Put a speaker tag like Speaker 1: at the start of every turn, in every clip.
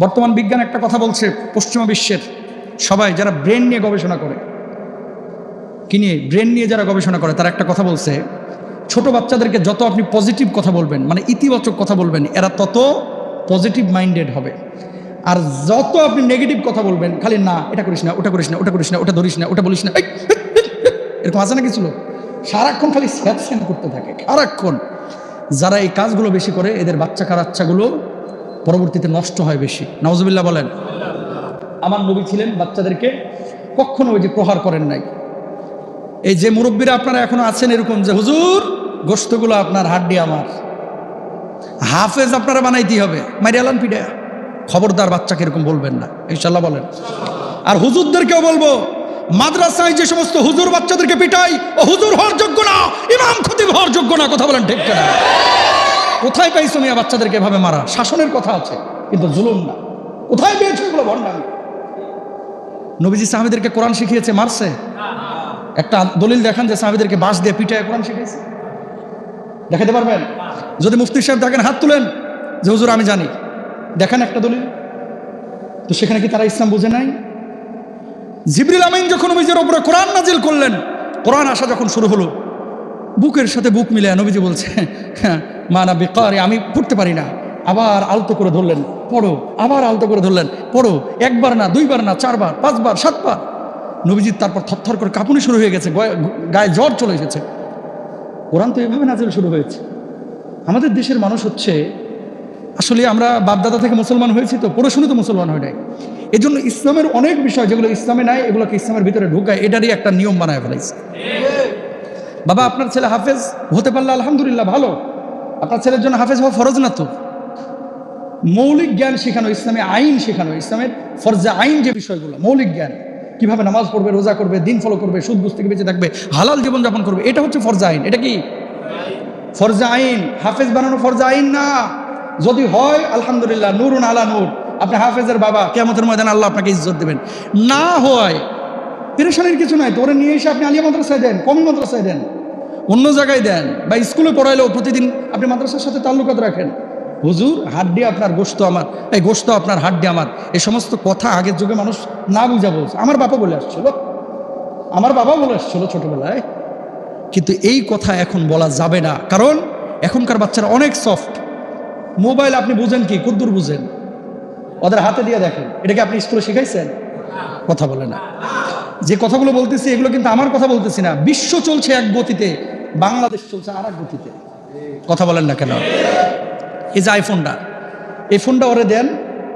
Speaker 1: বর্তমান বিজ্ঞান একটা কথা বলছে, পশ্চিমা বিশ্বের সবাই যারা ব্রেন নিয়ে গবেষণা করে, কি নিয়ে, ব্রেন নিয়ে যারা গবেষণা করে, তারা একটা কথা বলছে, ছোট বাচ্চাদেরকে যত আপনি পজিটিভ কথা বলবেন, মানে ইতিবাচক কথা বলবেন, এরা তত পজিটিভ মাইন্ডেড হবে। আর যত আপনি নেগেটিভ কথা বলবেন, খালি না এটা করিস না, ওটা করিস না, ওটা করিস না, ওটা ধরিস না, ওটা বলিস না, এরকম আছে না কিছু লোক সারাক্ষণ খালি স্যাপস্যান করতে থাকে সারাক্ষণ। যারা এই কাজগুলো বেশি করে, এদের বাচ্চাগুলো পরবর্তীতে নষ্ট হয় বেশি। নাউজুবিল্লাহ বলেন। আমার নবী ছিলেন বাচ্চাদেরকে কখনো ওই যে প্রহার করেন নাই। এই যে মুরব্বীরা আপনারা এখনো আছেন এরকম যে হুজুর গোশতগুলো আপনার, হাড্ডি আমার, হাফেজ আপনারা বানাইতেই হবে, মারিয়ালান পিডা, খবরদার বাচ্চাকে এরকম বলবেন না, ইনশাল্লাহ বলেন। আর হুজুরদেরকেও বলবো, মাদ্রাসায় যে সমস্ত হুজুর বাচ্চাদেরকে পিটাই, ও হুজুর হওয়ার যোগ্য না, ইমাম খতিব হওয়ার যোগ্য না। কথা বলেন ঠিক কিনা? কোথায় পাইছো মিয়া বাচ্চাদেরকে এভাবে মারা? শাসনের কথা আছে কিন্তু জুলুম না। কোথায় পেয়েছো এগুলো? ভণ্ডামি। নবীজি সাহাবীদেরকে কোরআন শিখিয়েছে, মারছে? একটা দলিল দেখান যে সাহাবীদেরকে বাঁশ দিয়ে পিটায় কোরআন শিখিয়েছে, দেখাতে পারবেন? যদি মুফতি সাহেব দেখেন হাত তুলেন যে হুজুর আমি জানি, দেখেন একটা দলিল। তো সেখানে কি তারা ইসলাম বুঝে নাই? জিবরিল আমিন যখন নবীজির উপরে কোরআন নাজিল করলেন, কোরআন আসা যখন শুরু হলো, বুকের সাথে বুক মিলে নবীজি বলছে, মানা বিকারি, আমি পড়তে পারি না। আবার আলতো করে ধরলেন, পড়ো। আবার আলতো করে ধরলেন, পড়ো। একবার না, দুইবার না, চারবার, পাঁচবার, সাতবার। নবীজির তারপর থরথর করে কাঁপুনি শুরু হয়ে গেছে, গায়ে জ্বর চলে এসেছে। কোরআন তো এভাবে নাজিল শুরু হয়েছে। আমাদের দেশের মানুষ হচ্ছে, আসলে আমরা বাপদাদা থেকে মুসলমান হয়েছি, তো পড়ে শুনে তো মুসলমান হয় নাই। এই জন্য ইসলামের অনেক বিষয় যেগুলো ইসলামে নাই, এগুলোকে ইসলামের ভিতরে ঢুকায়, এটারই একটা নিয়ম বানায় ফেলাইছে। বাবা, আপনার ছেলে হাফেজ হতে পারলে আলহামদুলিল্লাহ, ভালো। আপনার ছেলের জন্য হাফেজ হওয়া ফরজ না তো। মৌলিক জ্ঞান শেখানো, ইসলামে আইন শেখানো, ইসলামের ফরজে আইন যে বিষয়গুলো, মৌলিক জ্ঞান, কিভাবে নামাজ পড়বে, রোজা করবে, দিন ফলো করবে, সুদ ঘুষ থেকে বেঁচে থাকবে, হালাল জীবনযাপন করবে, এটা হচ্ছে ফরজে আইন। এটা কি ফরজে আইন? হাফেজ বানানো ফরজে আইন না। যদি হয় আলহামদুলিল্লাহ, নূরুন আলা নূর, আপনি হাফেজের বাবা, কিয়ামতের ময়দানে আল্লাহ আপনাকে ইজ্জত দেবেন। না হয় পেরেশানির কিছু নাই, তোরে নিয়ে এসে আপনি আলিয়া মাদ্রাসায় দেন, কমি মাদ্রাসায় দেন, অন্য জায়গায় দেন, বা স্কুলে পড়াইলেও প্রতিদিন আপনি মাদ্রাসার সাথে তাল্লুকাত রাখেন। হুজুর হাড্ডি আপনার, গোশত আমার, এই গোশত আপনার, হাড্ডি আমার, এই সমস্ত কথা আগের যুগে মানুষ না বুঝা বলছে। আমার বাবা বলে আসছিল, আমার বাবা বলে আসছিল ছোটবেলায়, কিন্তু এই কথা এখন বলা যাবে না, কারণ এখনকার বাচ্চারা অনেক সফট। মোবাইল আপনি বুঝেন কি, কুদ্দুর বুঝেন, ওদের হাতে দিয়ে দেখেন। এটাকে আপনি স্কুলে শিখাইছেন? কথা বলে না। যে কথাগুলো বলতেছি এগুলো কিন্তু আমার কথা বলতেছি না। বিশ্ব চলছে এক গতিতে, বাংলাদেশ চলছে আর এক গতিতে। কথা বলেন না কেন? এই যে আইফোনটা, এই ফোনটা ওরে দেন,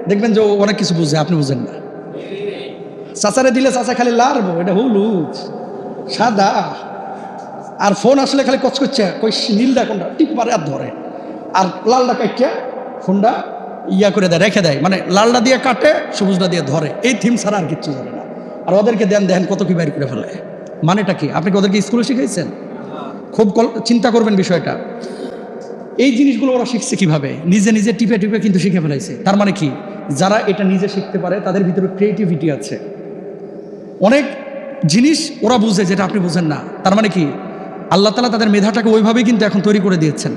Speaker 1: দেখবেন যে অনেক কিছু বুঝে, আপনি বুঝেন না। চাচারে দিলে চাচা খালি লারবো, এটা হলুদ সাদা, আর ফোন আসলে খালি কচ করছে, কই নীলটা কোনটা, টিপ মারে আর ধরে, আর লালটা কাটছে ফোনটা ইয়া করে দেয়, রেখে দেয়, মানে লালটা দিয়ে কাটে, সবুজটা দিয়ে ধরে, এই থিম ছাড়া আর কিচ্ছু জানে না। আর ওদেরকে দেখেন কত কি বাইর করে ফেলে। মানেটা কি? আপনি কি ওদেরকে স্কুলে শিখাইছেন? খুব চিন্তা করবেন বিষয়টা। এই জিনিসগুলো ওরা শিখছে কিভাবে? নিজে নিজে টিপে টিপে কিন্তু শিখে ফেলাইছে। তার মানে কি, যারা এটা নিজে শিখতে পারে তাদের ভিতরে ক্রিয়েটিভিটি আছে, অনেক জিনিস ওরা বুঝে যেটা আপনি বুঝেন না। তার মানে কি, আল্লাহ তাআলা তাদের মেধাটাকে ওইভাবেই কিন্তু এখন তৈরি করে দিয়েছেন।